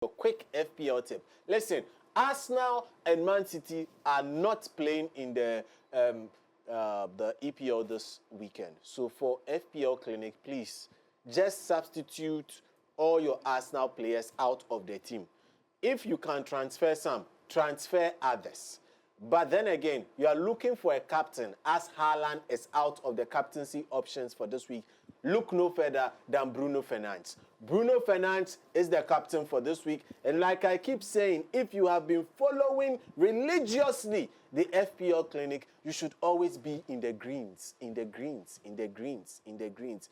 A quick FPL tip. Listen, Arsenal and Man City are not playing in the EPL this weekend. So for FPL Clinic, please just substitute all your Arsenal players out of the team. If you can transfer some, transfer others. But then again, you are looking for a captain as Haaland is out of the captaincy options for this week. Look no further than Bruno Fernandes. Bruno Fernandes is the captain for this week. And like I keep saying, if you have been following religiously the FPL Clinic, you should always be in the greens, in the greens, in the greens, in the greens.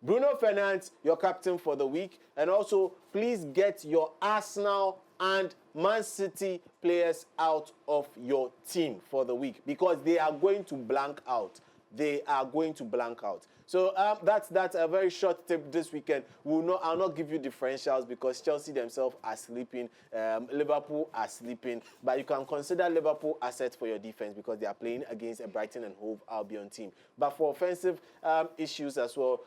Bruno Fernandes, your captain for the week. And also, please get your Arsenal and Man City players out of your team for the week because they are going to blank out. They are going to blank out. So that's a very short tip this weekend. I'll not give you differentials because Chelsea themselves are sleeping. Liverpool are sleeping. But you can consider Liverpool assets for your defense because they are playing against a Brighton and Hove Albion team. But for offensive issues as well,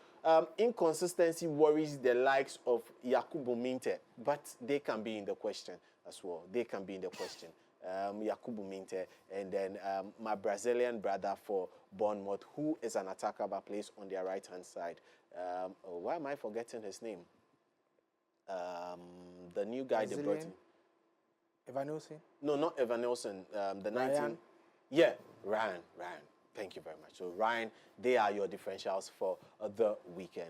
inconsistency worries the likes of Yakubu Minte, but they can be in the question as well. They can be in the question. Yakubu Minte, and then my Brazilian brother for Bournemouth, who is an attacker but plays on their right-hand side. Why am I forgetting his name? The new guy they brought in. Evan Nelson? No, not Evan Nelson. The 19. Ryan? Yeah, Ryan. Thank you very much. So Ryan, they are your differentials for the weekend.